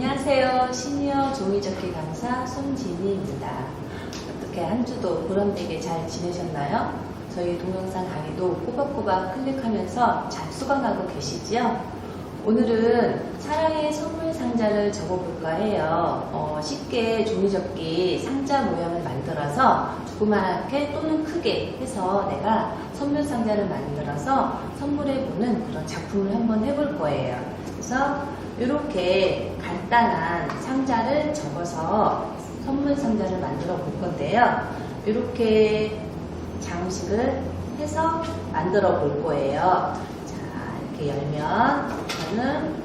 안녕하세요. 시니어 종이접기 강사 손진희입니다. 어떻게 한 주도 보람되게 잘 지내셨나요? 저희 동영상 강의도 꼬박꼬박 클릭하면서 잘 수강하고 계시지요? 오늘은 사랑의 선물 상자를 접어볼까 해요. 쉽게 종이접기 상자 모양을 만들어서 조그맣게 또는 크게 해서 내가 선물 상자를 만들어서 선물해보는 그런 작품을 한번 해볼 거예요. 그래서 이렇게 간단한 상자를 접어서 선물 상자를 만들어 볼 건데요. 이렇게 장식을 해서 만들어 볼 거예요. 자, 이렇게 열면 저는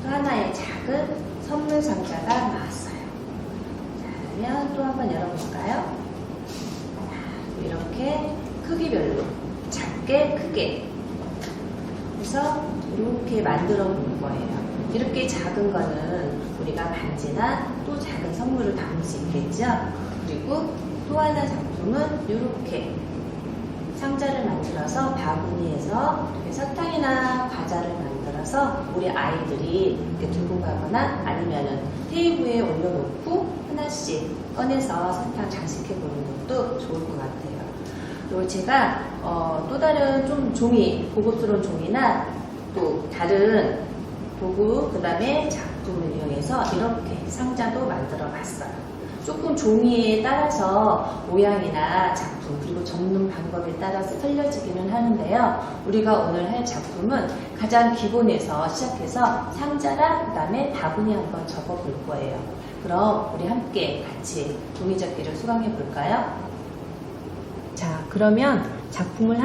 또 하나의 작은 선물 상자가 나왔어요. 자, 그러면 또 한번 열어볼까요? 이렇게 크기별로 작게 크게 해서 이렇게 만들어 볼 거예요. 이렇게 작은 거는 우리가 반지나 또 작은 선물을 담을 수 있겠죠. 그리고 또 하나 작품은 이렇게 상자를 만들어서 바구니에서 사탕이나 과자를 만들어서 우리 아이들이 이렇게 들고 가거나 아니면은 테이블에 올려놓고 하나씩 꺼내서 사탕 장식해 보는 것도 좋을 것 같아요. 그리고 제가 또 다른 좀 종이, 고급스러운 종이나 또 다른 도구, 그 다음에 작품을 이용해서 이렇게 상자도 만들어 봤어요. 조금 종이에 따라서 모양이나 작품, 그리고 접는 방법에 따라서 틀려지기는 하는데요. 우리가 오늘 할 작품은 가장 기본에서 시작해서 상자랑 그 다음에 바구니 한번 접어 볼 거예요. 그럼 우리 함께 같이 종이접기를 수강해 볼까요? 자, 그러면 작품을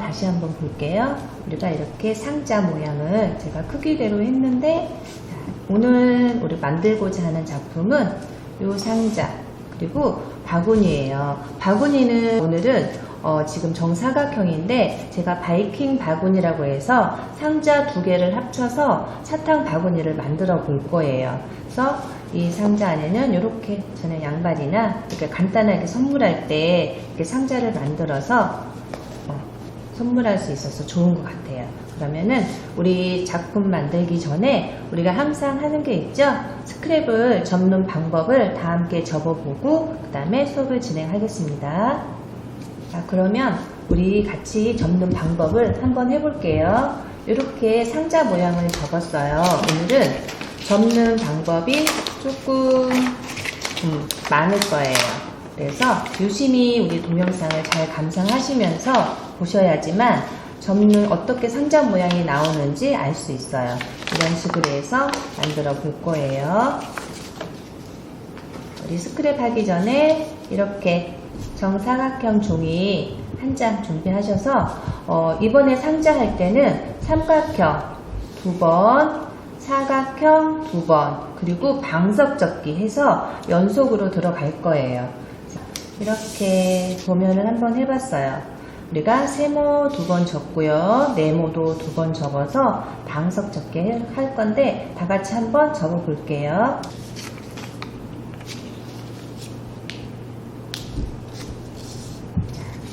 다시 한번 볼게요. 우리가 이렇게 상자 모양을 제가 크기대로 했는데, 자, 오늘 우리 만들고자 하는 작품은 이 상자 그리고 바구니예요. 바구니는 오늘은 지금 정사각형인데 제가 바이킹 바구니라고 해서 상자 두 개를 합쳐서 사탕 바구니를 만들어 볼 거예요. 그래서 이 상자 안에는 이렇게 저는 양말이나 이렇게 간단하게 선물할 때 이렇게 상자를 만들어서 선물할 수 있어서 좋은 것 같아요. 그러면은 우리 작품 만들기 전에 우리가 항상 하는 게 있죠? 스크랩을 접는 방법을 다 함께 접어보고 그 다음에 수업을 진행하겠습니다. 자, 그러면 우리 같이 접는 방법을 한번 해볼게요. 이렇게 상자 모양을 접었어요. 오늘은 접는 방법이 조금 많을 거예요. 그래서 유심히 우리 동영상을 잘 감상하시면서 보셔야지만 접는 어떻게 상자 모양이 나오는지 알 수 있어요. 이런 식으로 해서 만들어 볼 거예요. 우리 스크랩 하기 전에 이렇게 정사각형 종이 한 장 준비하셔서 이번에 상자 할 때는 삼각형 2번, 사각형 2번, 그리고 방석접기 해서 연속으로 들어갈 거예요. 이렇게 도면을 한번 해봤어요. 우리가 세모 2번 접고요. 네모도 2번 접어서 방석 접기 할 건데 다 같이 한번 접어 볼게요.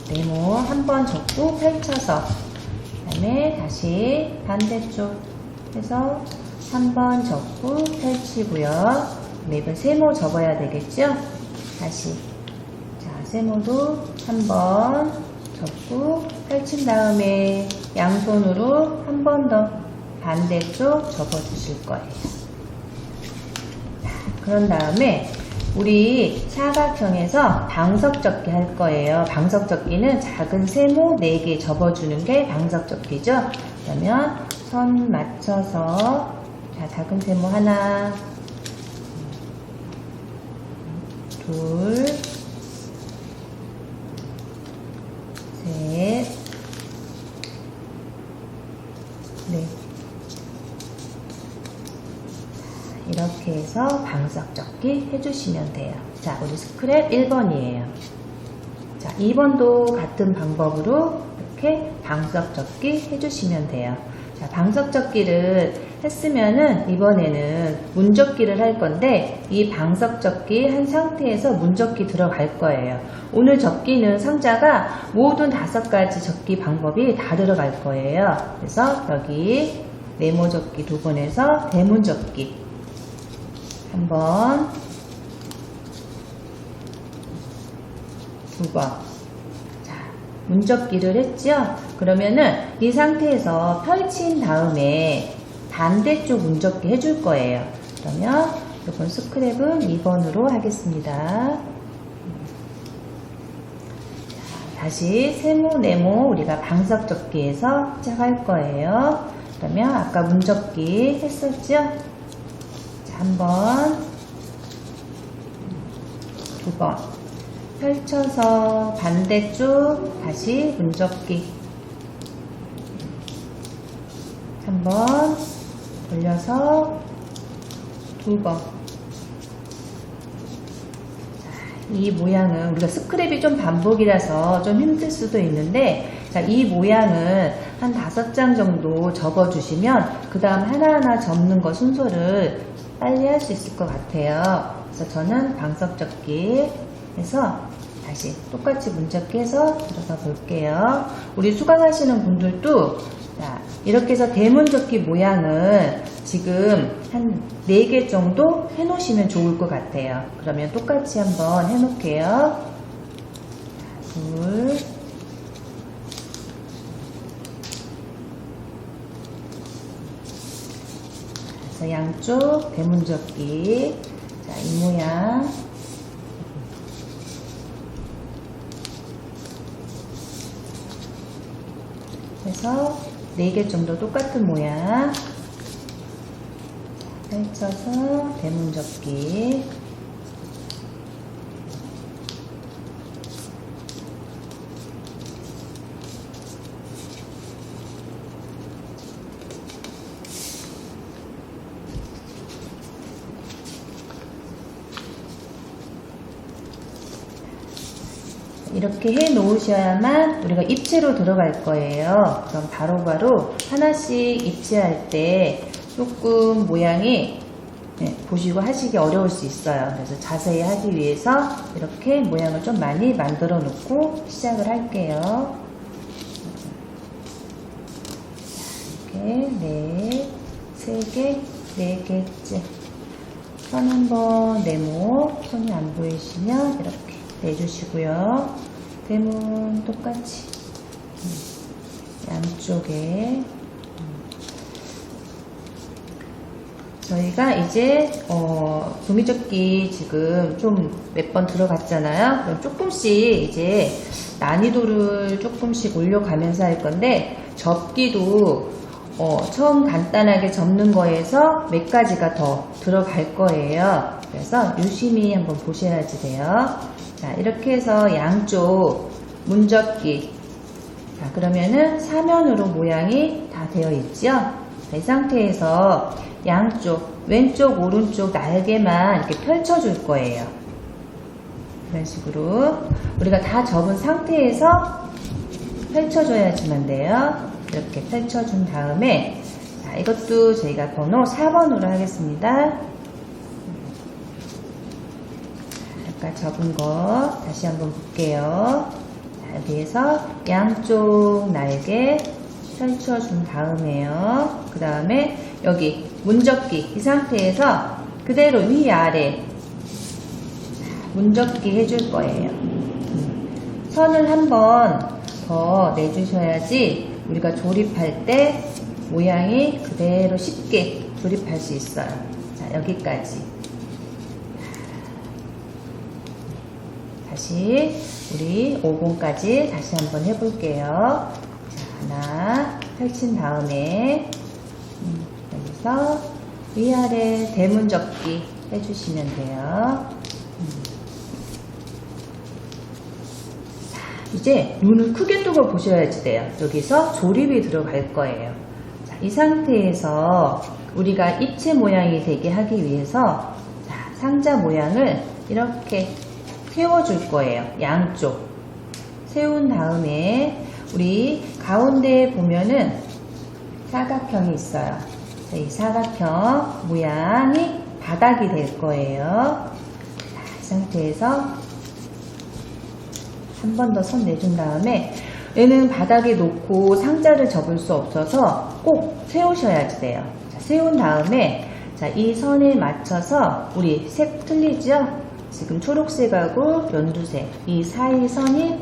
네모 한 번 접고 펼쳐서 그 다음에 다시 반대쪽 해서 한 번 접고 펼치고요. 매번 세모 접어야 되겠죠? 다시 자, 세모도 한 번 접고 펼친 다음에 양손으로 한 번 더 반대쪽 접어 주실 거예요. 자, 그런 다음에 우리 사각형에서 방석접기 할 거예요. 방석접기는 작은 세모 4개 접어주는 게 방석접기죠. 그러면 선 맞춰서 자, 작은 세모 하나, 둘, 셋, 넷. 이렇게 해서 방석접기 해주시면 돼요. 자, 우리 스크랩 1번이에요. 자, 2번도 같은 방법으로 이렇게 방석접기 해주시면 돼요. 자, 방석접기를 했으면은 이번에는 문접기를 할 건데 이 방석접기 한 상태에서 문접기 들어갈 거예요. 오늘 접기는 상자가 모든 5가지 접기 방법이 다 들어갈 거예요. 그래서 여기 네모 접기 2번에서 대문 접기 3번, 2번. 자, 문접기를 했죠? 그러면은 이 상태에서 펼친 다음에 반대쪽 문접기 해줄 거예요. 그러면 이번 스크랩은 2번으로 하겠습니다. 자, 다시 세모, 네모 우리가 방석 접기에서 시작할 거예요. 그러면 아까 문접기 했었죠? 자, 1번, 2번. 펼쳐서 반대쪽 다시 문접기 3번 돌려서 2번. 이 모양은 우리가 스크랩이 좀 반복이라서 좀 힘들 수도 있는데, 자, 이 모양은 한 5장 정도 접어 주시면 그 다음 하나하나 접는 거 순서를 빨리 할 수 있을 것 같아요. 그래서 저는 방석 접기 해서 다시 똑같이 문접기 해서 들어가 볼게요. 우리 수강하시는 분들도 자, 이렇게 해서 대문접기 모양을 지금 한 4개 정도 해 놓으시면 좋을 것 같아요. 그러면 똑같이 한번 해 놓을게요. 둘, 그래서 양쪽 대문접기. 자, 이 모양 해서 4개 정도 똑같은 모양 펼쳐서 대문접기. 이렇게 해 놓으셔야만 우리가 입체로 들어갈 거예요. 그럼 바로바로 하나씩 입체할 때 조금 모양이 보시고 하시기 어려울 수 있어요. 그래서 자세히 하기 위해서 이렇게 모양을 좀 많이 만들어 놓고 시작을 할게요. 이렇게 3개, 4개째. 손 한번 네모, 손이 안 보이시면 이렇게 내주시고요. 대문 똑같이 양쪽에 저희가 이제 종이접기 지금 좀 몇 번 들어갔잖아요. 그럼 조금씩 이제 난이도를 조금씩 올려가면서 할 건데, 접기도 처음 간단하게 접는 거에서 몇 가지가 더 들어갈 거예요. 그래서 유심히 한번 보셔야지 돼요. 자, 이렇게 해서 양쪽 문접기. 자, 그러면은 사면으로 모양이 다 되어 있죠? 자, 이 상태에서 양쪽, 왼쪽, 오른쪽 날개만 이렇게 펼쳐줄 거예요. 이런 식으로. 우리가 다 접은 상태에서 펼쳐줘야지만 돼요. 이렇게 펼쳐준 다음에, 자, 이것도 저희가 번호 4번으로 하겠습니다. 아까 접은 거 다시 한번 볼게요. 자, 여기에서 양쪽 날개 펼쳐준 다음에요. 그 다음에 여기 문접기 이 상태에서 그대로 위아래 문접기 해줄 거예요. 선을 한 번 더 내주셔야지 우리가 조립할 때 모양이 그대로 쉽게 조립할 수 있어요. 자, 여기까지. 다시 우리 5번까지 다시 한번 해볼게요. 자, 하나 펼친 다음에 여기서 위아래 대문접기 해주시면 돼요. 자, 이제 눈을 크게 뜨고 보셔야지 돼요. 여기서 조립이 들어갈 거예요. 자, 이 상태에서 우리가 입체 모양이 되게 하기 위해서 자, 상자 모양을 이렇게 세워줄 거예요. 양쪽 세운 다음에 우리 가운데에 보면은 사각형이 있어요. 이 사각형 모양이 바닥이 될 거예요. 자, 이 상태에서 한 번 더 손 내준 다음에 얘는 바닥에 놓고 상자를 접을 수 없어서 꼭 세우셔야 돼요. 자, 세운 다음에 자, 이 선에 맞춰서 우리 색 틀리죠? 지금 초록색하고 연두색 이 사이 선이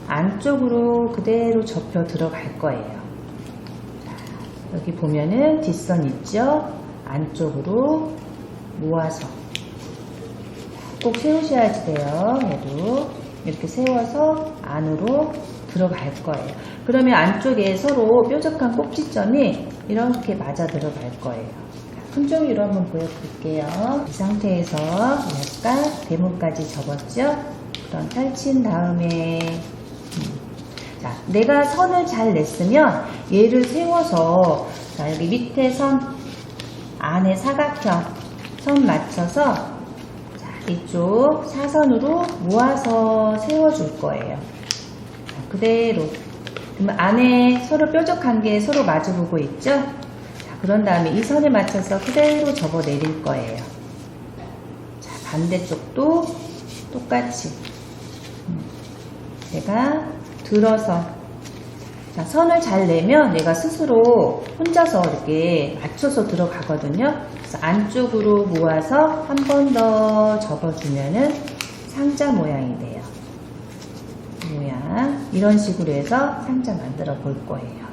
안쪽으로 그대로 접혀 들어갈 거예요. 자, 여기 보면은 뒷선 있죠? 안쪽으로 모아서 꼭 세우셔야지 돼요. 얘도 이렇게 세워서 안으로 들어갈 거예요. 그러면 안쪽에 서로 뾰족한 꼭지점이 이렇게 맞아 들어갈 거예요. 큰 종이로 한번 보여볼게요. 이 상태에서 약간 대문까지 접었죠? 그럼 펼친 다음에 자, 내가 선을 잘 냈으면 얘를 세워서 자, 여기 밑에 선 안에 사각형 선 맞춰서 자, 이쪽 사선으로 모아서 세워줄 거예요. 자, 그대로. 그러면 안에 서로 뾰족한 게 서로 마주보고 있죠? 자, 그런 다음에 이 선에 맞춰서 그대로 접어 내릴 거예요. 자, 반대쪽도 똑같이 내가 들어서 자, 선을 잘 내면 내가 스스로 혼자서 이렇게 맞춰서 들어가거든요. 그래서 안쪽으로 모아서 한 번 더 접어주면은 상자 모양이 돼요. 모양 이런 식으로 해서 상자 만들어 볼 거예요.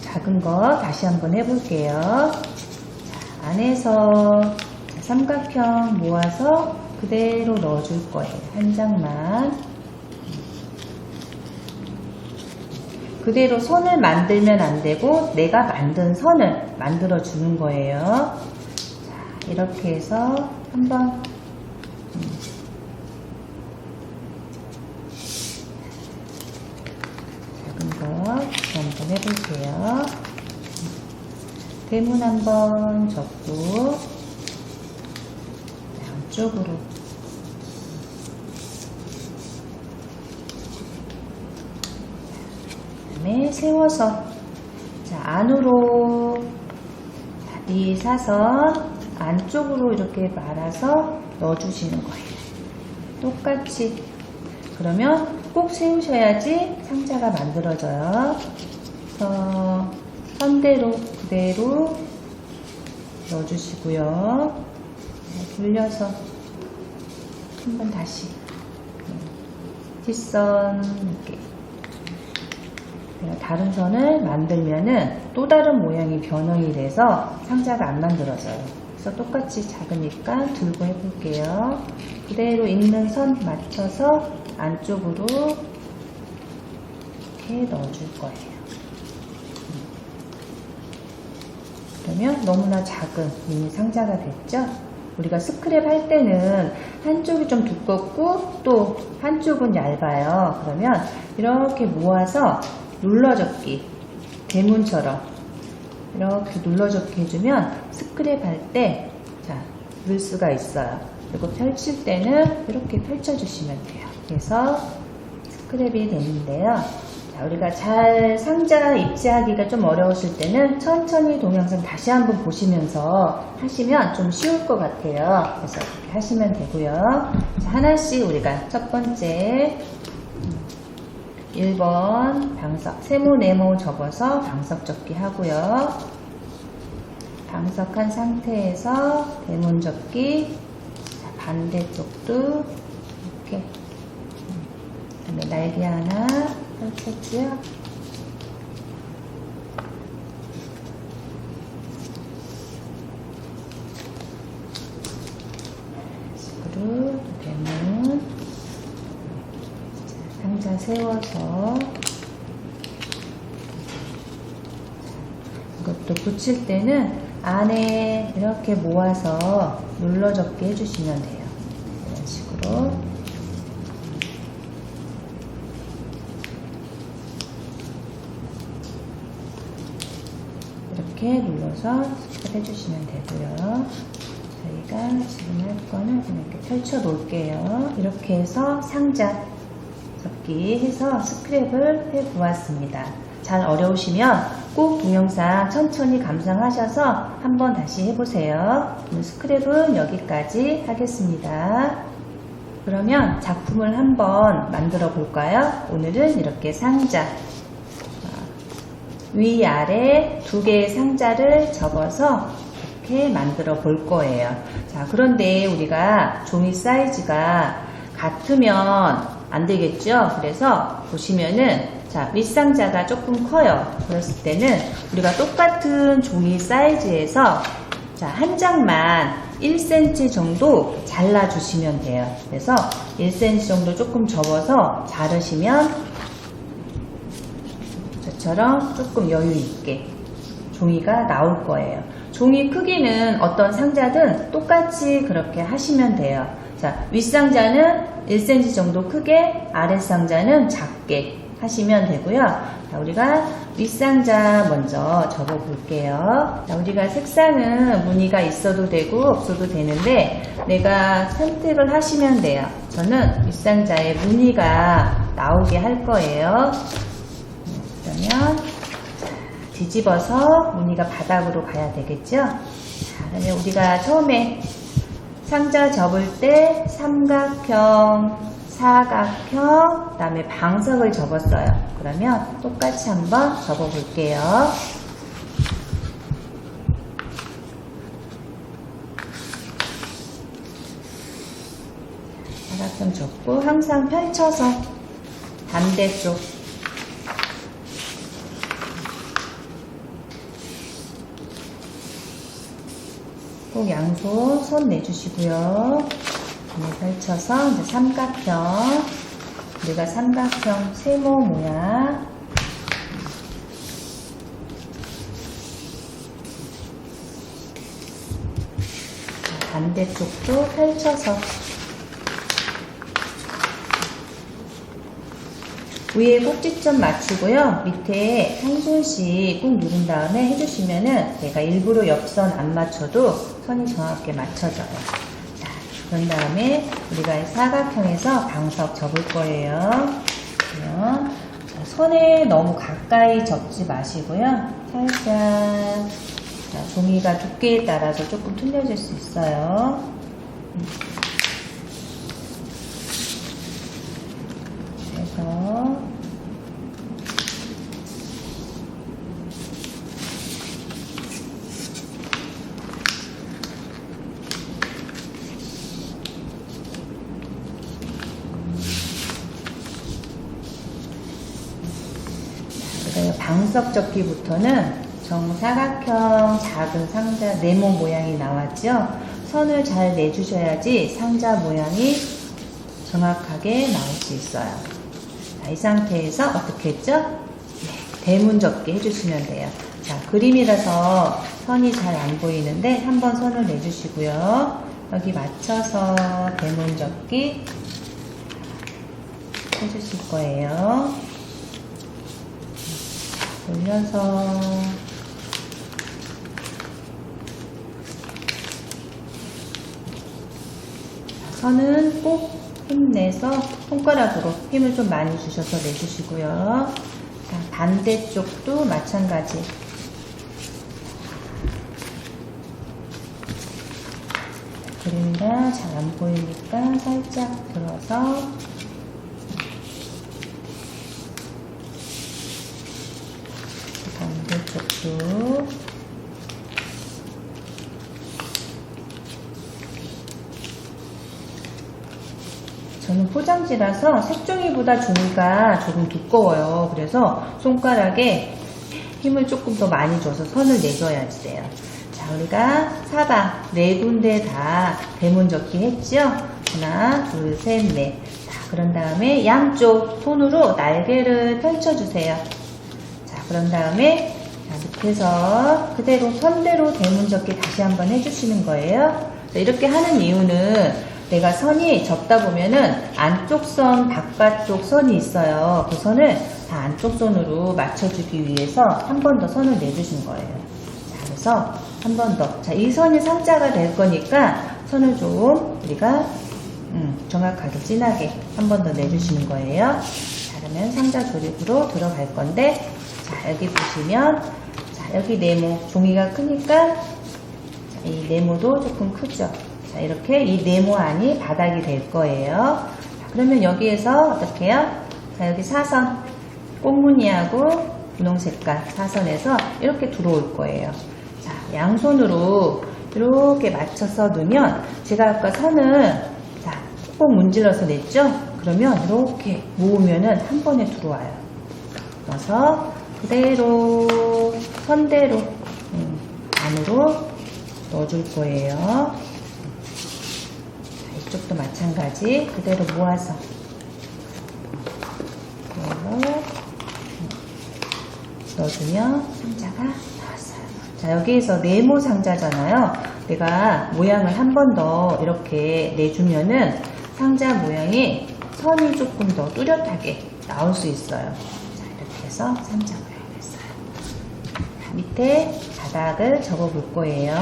작은 거 다시 한번 해볼게요. 자, 안에서 자, 삼각형 모아서 그대로 넣어줄 거예요. 한 장만. 그대로 선을 만들면 안 되고 내가 만든 선을 만들어 주는 거예요. 자, 이렇게 해서 한번 작은 거 한번 해볼게요. 대문 한번 접고 안쪽으로 그다음에 세워서 자, 안으로 이 사선 안쪽으로 이렇게 말아서 넣어주시는 거예요. 똑같이. 그러면 꼭 세우셔야지 상자가 만들어져요. 그래서 선대로 그대로 넣어주시고요. 돌려서 한번 다시 뒷선 이렇게 다른 선을 만들면은 또 다른 모양이 변형이 돼서 상자가 안 만들어져요. 그래서 똑같이 작으니까 들고 해볼게요. 그대로 있는 선 맞춰서 안쪽으로 이렇게 넣어줄 거예요. 그러면 너무나 작은 미니 상자가 됐죠? 우리가 스크랩 할 때는 한쪽이 좀 두껍고 또 한쪽은 얇아요. 그러면 이렇게 모아서 눌러접기, 대문처럼 이렇게 눌러접기 해주면 스크랩 할 때 자, 넣을 수가 있어요. 그리고 펼칠 때는 이렇게 펼쳐주시면 돼요. 그래서 스크랩이 되는데요. 자, 우리가 잘 상자 입지하기가 좀 어려우실 때는 천천히 동영상 다시 한번 보시면서 하시면 좀 쉬울 것 같아요. 그래서 이렇게 하시면 되고요. 자, 하나씩 우리가 첫 번째 1번 방석, 세모 네모 접어서 방석 접기 하고요. 방석한 상태에서 대문 접기. 자, 반대쪽도 이렇게. 그다음에 날개 하나 펼쳤고요. 식으로 대문. 상자 세워서 이것도 붙일 때는 안에 이렇게 모아서 눌러접기 해주시면 돼요. 이런 식으로 이렇게 눌러서 스크랩 해주시면 되고요. 저희가 지금 할 거는 이렇게 펼쳐 놓을게요. 이렇게 해서 상자 접기 해서 스크랩을 해 보았습니다. 잘 어려우시면 꼭 동영상 천천히 감상하셔서 한번 다시 해보세요. 오늘 스크랩은 여기까지 하겠습니다. 그러면 작품을 한번 만들어 볼까요? 오늘은 이렇게 상자 위아래 두 개의 상자를 접어서 이렇게 만들어 볼 거예요. 자, 그런데 우리가 종이 사이즈가 같으면 안 되겠죠? 그래서 보시면은 자, 윗상자가 조금 커요. 그랬을 때는 우리가 똑같은 종이 사이즈에서 자, 한 장만 1cm 정도 잘라주시면 돼요. 그래서 1cm 정도 조금 접어서 자르시면 저처럼 조금 여유 있게 종이가 나올 거예요. 종이 크기는 어떤 상자든 똑같이 그렇게 하시면 돼요. 자, 윗상자는 1cm 정도 크게, 아랫상자는 작게 하시면 되고요. 자, 우리가 윗상자 먼저 접어 볼게요. 자, 우리가 색상은 무늬가 있어도 되고 없어도 되는데 내가 선택을 하시면 돼요. 저는 윗상자에 무늬가 나오게 할 거예요. 그러면 뒤집어서 무늬가 바닥으로 가야 되겠죠? 자, 그러면 우리가 처음에 상자 접을 때 삼각형, 사각형, 그 다음에 방석을 접었어요. 그러면 똑같이 한번 접어 볼게요. 사각형 접고 항상 펼쳐서 반대쪽 꼭 양손 손 내주시고요. 펼쳐서 이제 삼각형, 우리가 삼각형 세모 모양 반대쪽도 펼쳐서 위에 꼭지점 맞추고요. 밑에 한 손씩 꾹 누른 다음에 해주시면은 내가 일부러 옆선 안 맞춰도 선이 정확하게 맞춰져요. 자, 그런 다음에 우리가 사각형에서 방석 접을 거예요. 그러면 자, 선에 너무 가까이 접지 마시고요. 살짝 자, 종이가 두께에 따라서 조금 틀려질 수 있어요. 그래서 방석 접기부터는 정사각형 작은 상자 네모 모양이 나왔죠? 선을 잘 내주셔야지 상자 모양이 정확하게 나올 수 있어요. 자, 이 상태에서 어떻게 했죠? 네, 대문 접기 해주시면 돼요. 자, 그림이라서 선이 잘 안 보이는데 한번 선을 내주시고요. 여기 맞춰서 대문 접기 해주실 거예요. 올려서 선은 꼭 힘내서 손가락으로 힘을 좀 많이 주셔서 내주시고요. 자, 반대쪽도 마찬가지. 그림이라 잘 안 보이니까 살짝 들어서 반대쪽도 저는 포장지라서 색종이보다 종이가 조금 두꺼워요. 그래서 손가락에 힘을 조금 더 많이 줘서 선을 내줘야 돼요. 자, 우리가 사방 네 군데 다 대문 접기 했죠? 하나, 둘, 셋, 넷. 자, 그런 다음에 양쪽 손으로 날개를 펼쳐주세요. 자, 그런 다음에 밑에서 그대로 선대로 대문 접기 다시 한번 해주시는 거예요. 이렇게 하는 이유는 내가 선이 접다 보면은 안쪽 선, 바깥쪽 선이 있어요. 그 선을 다 안쪽 선으로 맞춰주기 위해서 한 번 더 선을 내주신 거예요. 자, 그래서 한 번 더. 자, 이 선이 상자가 될 거니까 선을 좀 우리가 정확하게 진하게 한 번 더 내주시는 거예요. 자, 그러면 상자 조립으로 들어갈 건데, 자, 여기 보시면, 자, 여기 네모, 종이가 크니까, 자, 이 네모도 조금 크죠. 자, 이렇게 이 네모 안이 바닥이 될 거예요. 자, 그러면 여기에서 어떻게 해요? 자, 여기 사선, 꽃무늬하고 분홍 색깔 사선에서 이렇게 들어올 거예요. 자, 양손으로 이렇게 맞춰서 넣으면 제가 아까 선을 자, 꼭 문질러서 냈죠? 그러면 이렇게 모으면은 한 번에 들어와요. 그래서 그대로 선대로 안으로 넣어줄 거예요. 자, 이쪽도 마찬가지 그대로 모아서 넣어주면 상자가 나왔어요. 자, 여기에서 네모 상자잖아요. 내가 모양을 한 번 더 이렇게 내주면은 상자 모양이 선이 조금 더 뚜렷하게 나올 수 있어요. 자, 이렇게 해서 상자 모양이 됐어요. 자, 밑에 바닥을 접어 볼 거예요.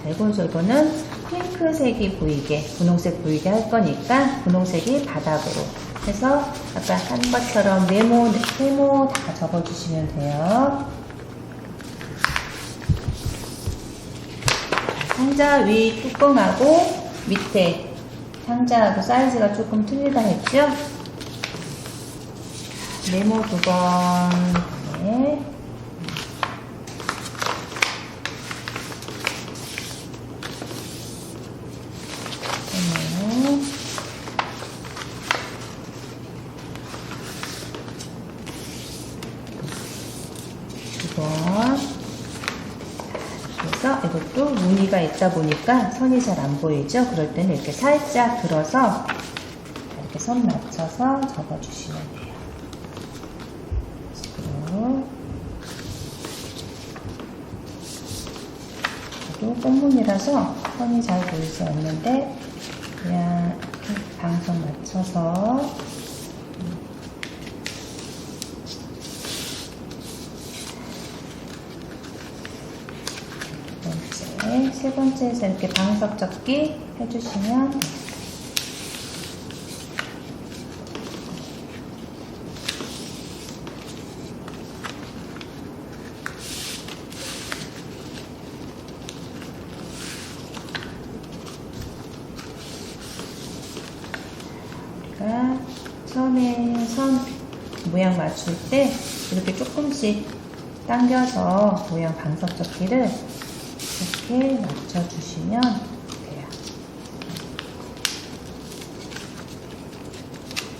자, 이거는 핑크색이 보이게, 분홍색 보이게 할 거니까 분홍색이 바닥으로 해서 아까 한 것처럼 네모 다 접어주시면 돼요. 상자 위 뚜껑하고 밑에 상자하고 사이즈가 조금 틀리다 했죠? 네모 2번 네. 그래서 이것도 무늬가 있다 보니까 선이 잘 안 보이죠? 그럴 때는 이렇게 살짝 들어서 이렇게 선 맞춰서 접어주시면 돼요. 저도 꽃무늬라서 선이 잘 보이지 않는데 그냥 방선 맞춰서 세 번째에서 이렇게 방석 접기 해주시면 돼요. 우리가 처음에 선 모양 맞출 때 이렇게 조금씩 당겨서 모양 방석 접기를 이렇게 맞춰주시면 돼요.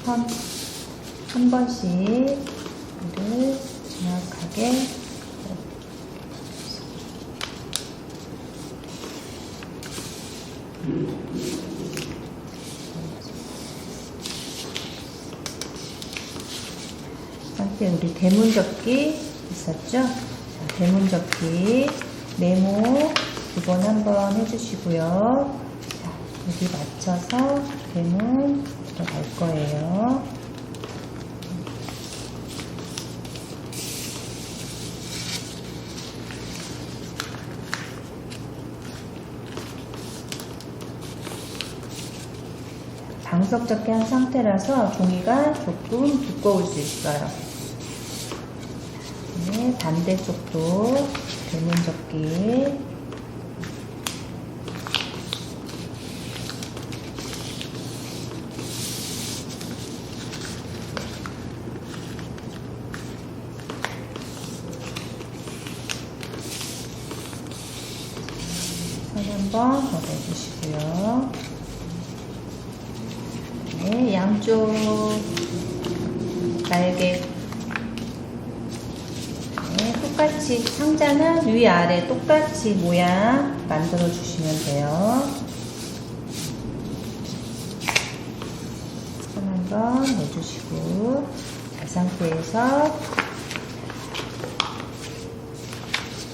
선 한 번씩 이를 정확하게 상태 우리 대문 접기 있었죠? 자, 대문 접기 네모 2번 한번 해주시고요. 자, 여기 맞춰서 대문 들어갈 거예요. 방석 접기 한 상태라서 종이가 조금 두꺼울 수 있어요. 네, 반대쪽도 대문 접기 선 한번 더 내주시고요. 네, 양쪽 날개 똑같이 상자는 위아래 똑같이 모양 만들어 주시면 돼요. 선 한번 내주시고 이 상태에서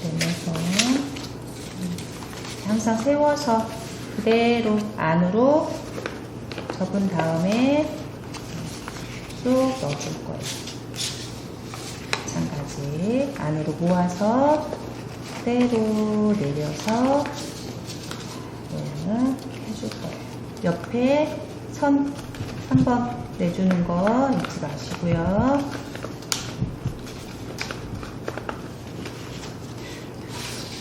내면서 항상 세워서 그대로 안으로 접은 다음에 쭉 넣어줄 거예요. 마찬가지 안으로 모아서 그대로 내려서 모양을 해줄 거예요. 옆에 선 한번 내주는 거 잊지 마시고요.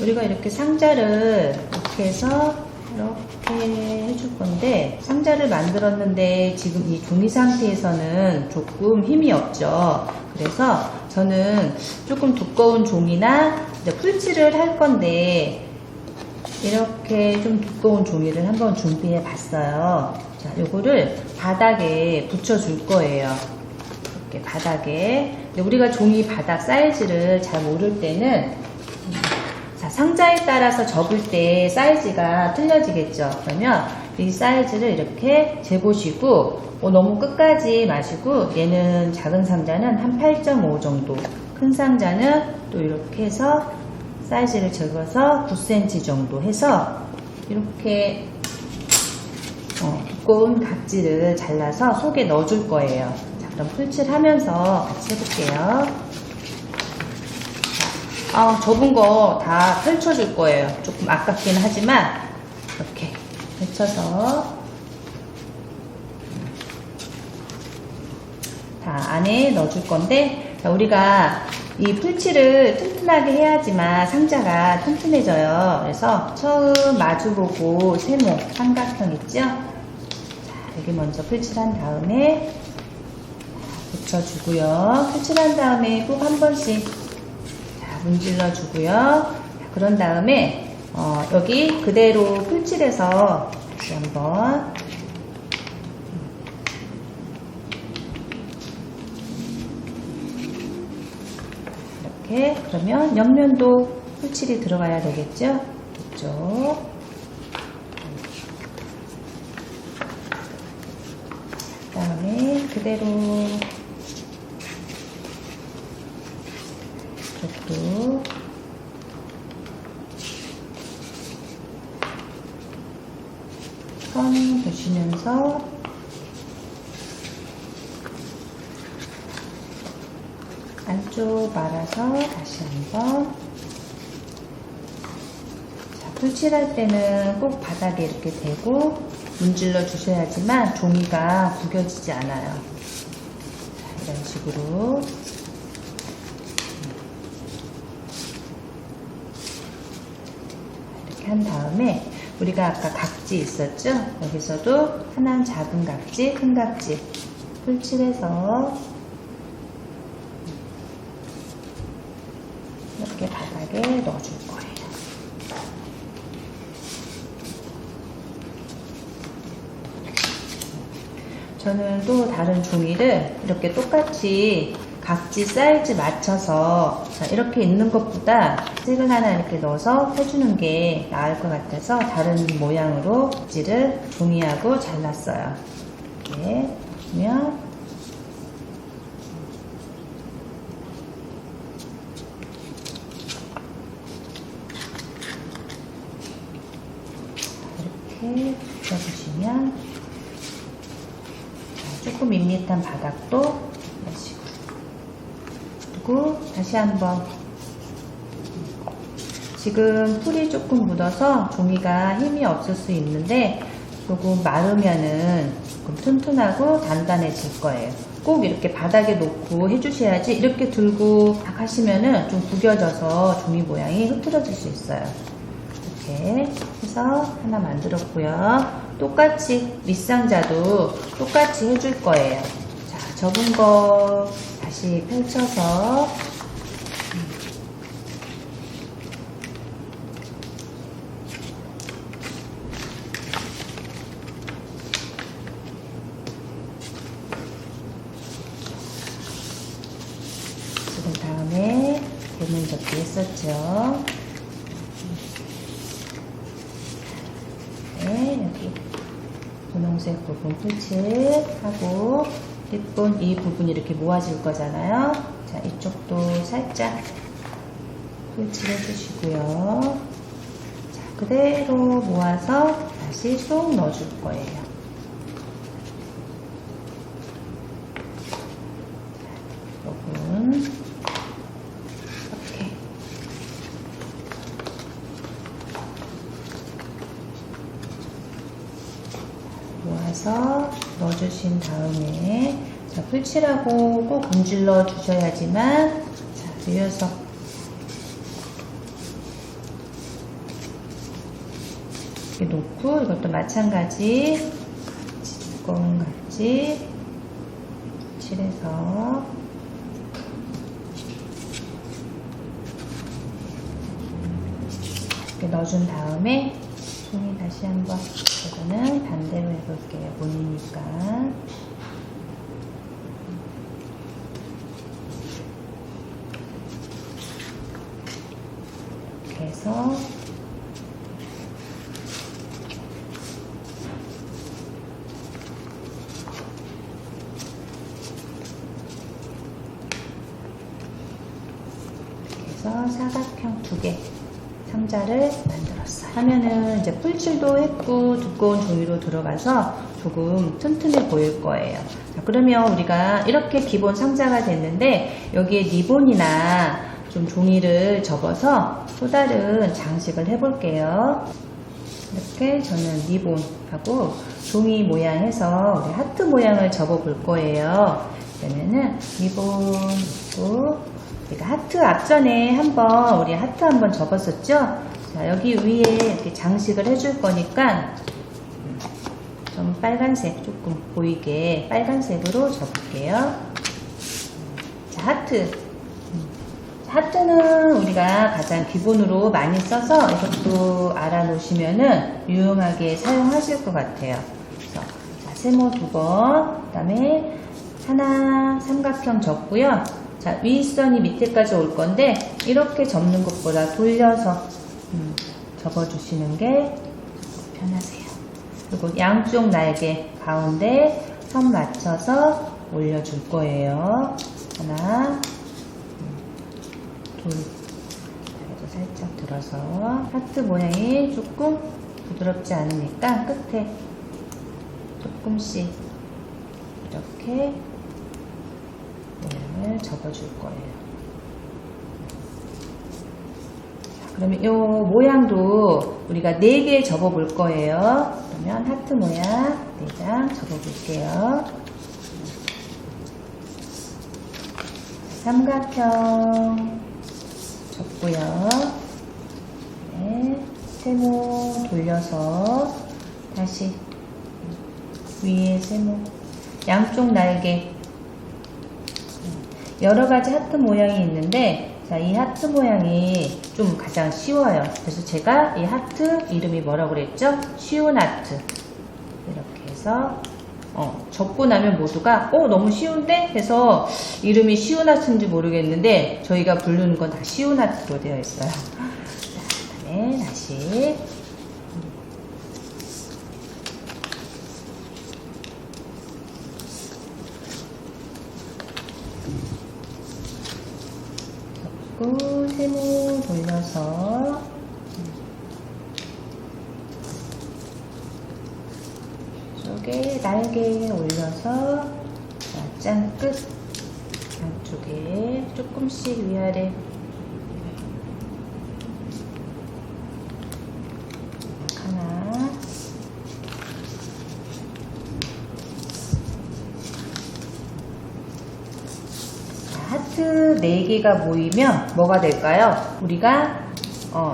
우리가 이렇게 상자를 이렇게 해서 이렇게 해줄 건데 상자를 만들었는데 지금 이 종이 상태에서는 조금 힘이 없죠. 그래서 저는 조금 두꺼운 종이나 풀칠을 할 건데 이렇게 좀 두꺼운 종이를 한번 준비해 봤어요. 자, 요거를 바닥에 붙여 줄 거예요. 이렇게 바닥에. 우리가 종이 바닥 사이즈를 잘 모를 때는 자, 상자에 따라서 접을 때 사이즈가 틀려지겠죠. 그러면 이 사이즈를 이렇게 재보시고 너무 끝까지 마시고 얘는 작은 상자는 한 8.5 정도, 큰 상자는 또 이렇게 해서 사이즈를 적어서 9cm 정도 해서 이렇게 두꺼운 각지를 잘라서 속에 넣어줄 거예요. 자, 그럼 풀칠하면서 같이 해볼게요. 접은 거 다 펼쳐줄 거예요. 조금 아깝긴 하지만 이렇게 펼쳐서 다 안에 넣어줄 건데, 자, 우리가 이 풀칠을 튼튼하게 해야지만 상자가 튼튼해져요. 그래서 처음 마주보고 세모 삼각형 있죠? 자, 여기 먼저 풀칠한 다음에 붙여주고요. 풀칠한 다음에 꼭 한 번씩 문질러 주고요. 그런 다음에 여기 그대로 풀칠해서 다시 한번 이렇게, 그러면 옆면도 풀칠이 들어가야 되겠죠? 이쪽. 그 다음에 그대로 이쪽도 선 보시면서 안쪽 말아서 다시 한번. 자, 풀칠할 때는 꼭 바닥에 이렇게 대고 문질러 주셔야지만 종이가 구겨지지 않아요. 자, 이런 식으로 이렇게 한 다음에 우리가 아까 각지 있었죠? 여기서도 하나는 작은 각지, 큰 각지 풀칠해서 이렇게 바닥에 넣어줄 거예요. 저는 또 다른 종이를 이렇게 똑같이 각지 사이즈 맞춰서 이렇게 있는 것보다 색을 하나 이렇게 넣어서 해주는 게 나을 것 같아서 다른 모양으로 각지를 종이하고 잘랐어요. 이렇게 보면 이렇게 붙여주시면 조금 밋밋한 바닥도 이런 식으로. 그리고 다시 한번, 지금 풀이 조금 묻어서 종이가 힘이 없을 수 있는데 조금 마르면은 조금 튼튼하고 단단해질 거예요. 꼭 이렇게 바닥에 놓고 해주셔야지, 이렇게 들고 딱 하시면은 좀 구겨져서 종이 모양이 흐트러질 수 있어요. 이렇게 해서 하나 만들었고요. 똑같이 밑상자도 똑같이 해줄 거예요. 자, 접은 거 다시 펼쳐서 지금 다음에 대문 접기 했었죠. 여기 분홍색 부분 풀칠하고 예쁜 이 부분이 이렇게 모아질 거잖아요. 자, 이쪽도 살짝 풀칠해 주시고요. 자, 그대로 모아서 다시 쏙 넣어줄 거예요. 부분 이렇게 모아서 넣어주신 다음에, 자, 풀칠하고 꼭 문질러 주셔야지만, 자, 누워서 이렇게 놓고, 이것도 마찬가지 두꺼운 각지 칠해서 이렇게 넣어준 다음에 종이 다시 한번 이거는 반대로 해볼게요. 보이니까. 이렇게 해서 사각형 2개 상자를 만들었어요. 하면은 이제 풀칠도 했고 두꺼운 종이로 들어가서 조금 튼튼해 보일 거예요. 자, 그러면 우리가 이렇게 기본 상자가 됐는데 여기에 리본이나 좀 종이를 접어서 또 다른 장식을 해볼게요. 이렇게 저는 리본하고 종이 모양해서 우리 하트 모양을 접어 볼 거예요. 그러면은 리본도 우리가 하트 앞전에 한번 우리 하트 한번 접었었죠? 자, 여기 위에 이렇게 장식을 해줄 거니까 좀 빨간색 조금 보이게 빨간색으로 접을게요. 자, 하트. 하트는 우리가 가장 기본으로 많이 써서 이것도 알아놓으시면은 유용하게 사용하실 것 같아요. 그래서 자, 세모 2번, 그 다음에 하나 삼각형 접고요. 자, 윗선이 밑에까지 올 건데 이렇게 접는 것보다 돌려서 접어주시는 게 편하세요. 그리고 양쪽 날개 가운데 선 맞춰서 올려줄 거예요. 하나, 둘, 그래도 살짝 들어서 하트 모양이 조금 부드럽지 않으니까 끝에 조금씩 이렇게 모양을 접어줄 거예요. 자, 그러면 이 모양도 우리가 4개 접어 볼 거예요. 그러면 하트 모양 4장 접어 볼게요. 삼각형 접고요. 네, 세모 돌려서 다시 위에 세모, 양쪽 날개. 여러가지 하트 모양이 있는데, 자, 이 하트 모양이 좀 가장 쉬워요. 그래서 제가 이 하트 이름이 뭐라고 그랬죠? 쉬운 하트. 이렇게 해서 접고 나면 모두가 너무 쉬운데? 해서 이름이 쉬운 하트인지 모르겠는데 저희가 부르는 건 다 쉬운 하트로 되어 있어요. 자, 그 다음에 다시 접고 세모 돌려서 이쪽에 날개 올려서 짠 끝 양쪽에 조금씩 위아래 하나 하트 4개가 모이면 뭐가 될까요? 우리가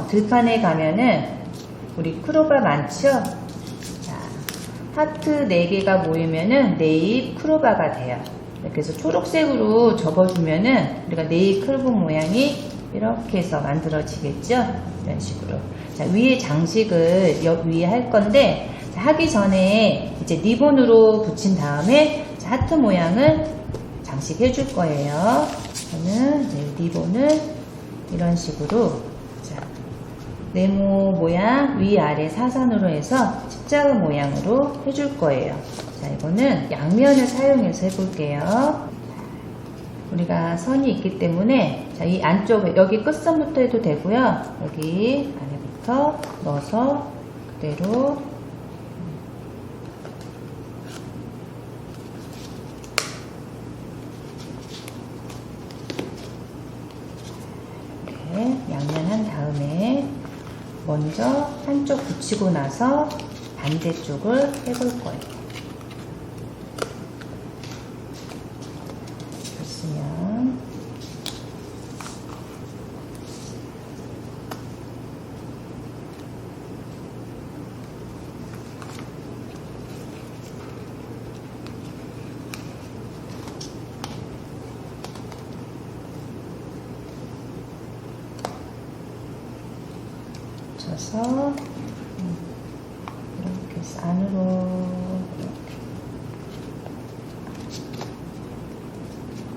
들판에 가면은 우리 크로바 많죠? 하트 4개가 모이면은 네잎 크로바가 돼요. 그래서 초록색으로 접어주면은 우리가 네잎 크로바 모양이 이렇게 해서 만들어지겠죠? 이런 식으로. 자, 위에 장식을 위에 할 건데, 자, 하기 전에 이제 리본으로 붙인 다음에 하트 모양을 장식해 줄 거예요. 저는 리본을 이런 식으로, 자, 네모 모양 위아래 사선으로 해서 십자가 모양으로 해줄 거예요. 자, 이거는 양면을 사용해서 해볼게요. 우리가 선이 있기 때문에 자, 이 안쪽에 여기 끝선부터 해도 되고요. 여기 안에부터 넣어서 그대로 이렇게 양면한 다음에 먼저 한쪽 붙이고 나서 반대쪽을 해볼 거예요. 됐으면 넣어서 이렇게 해서 안으로 이렇게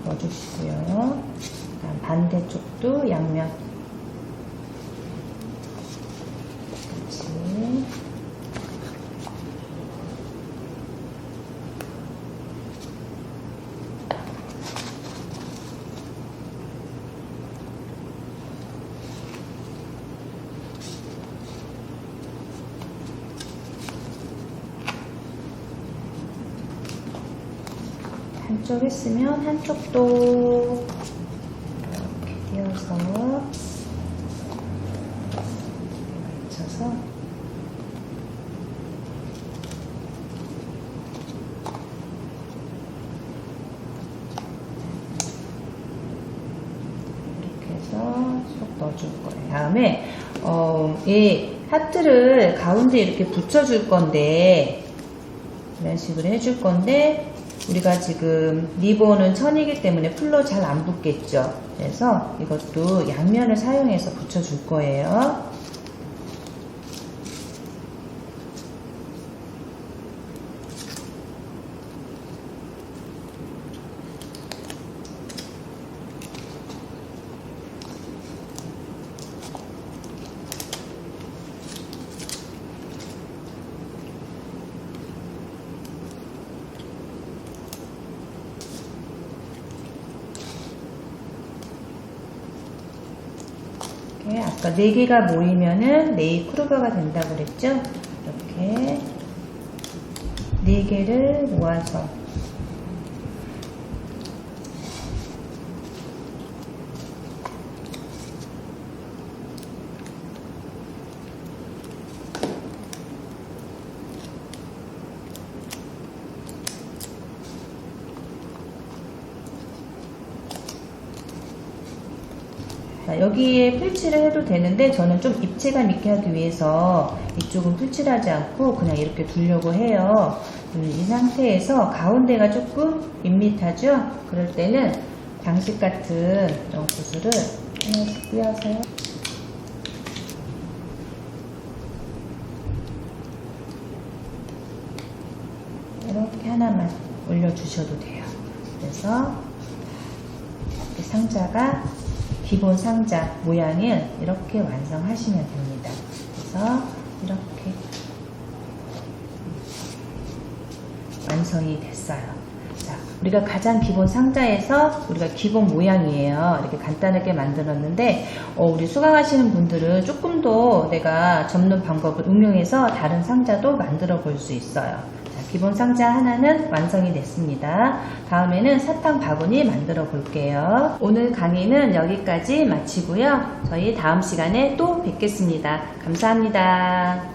넣어주시고요. 그다음 반대쪽도 양면 같이 한쪽 했으면 한쪽도 이렇게 띄어서 맞춰서 이렇게 해서 쏙 넣어줄 거예요. 다음에 이 하트를 가운데 이렇게 붙여줄 건데 이런 식으로 해줄 건데 우리가 지금 리본은 천이기 때문에 풀로 잘 안 붙겠죠. 그래서 이것도 양면을 사용해서 붙여줄 거예요. 아까 4개가 모이면은 네일 크루버가 된다고 그랬죠? 이렇게 4개를 모아서 여기에 풀칠을 해도 되는데 저는 좀 입체감 있게 하기 위해서 이쪽은 풀칠하지 않고 그냥 이렇게 두려고 해요. 이 상태에서 가운데가 조금 밋밋하죠? 그럴 때는 장식 같은 이런 구슬을 하나씩 띄어서 이렇게 하나만 올려주셔도 돼요. 그래서 이렇게 상자가 기본 상자 모양을 이렇게 완성하시면 됩니다. 그래서 이렇게 완성이 됐어요. 자, 우리가 가장 기본 상자에서 우리가 기본 모양이에요. 이렇게 간단하게 만들었는데 우리 수강하시는 분들은 조금 더 내가 접는 방법을 응용해서 다른 상자도 만들어 볼 수 있어요. 기본 상자 하나는 완성이 됐습니다. 다음에는 사탕 바구니 만들어 볼게요. 오늘 강의는 여기까지 마치고요. 저희 다음 시간에 또 뵙겠습니다. 감사합니다.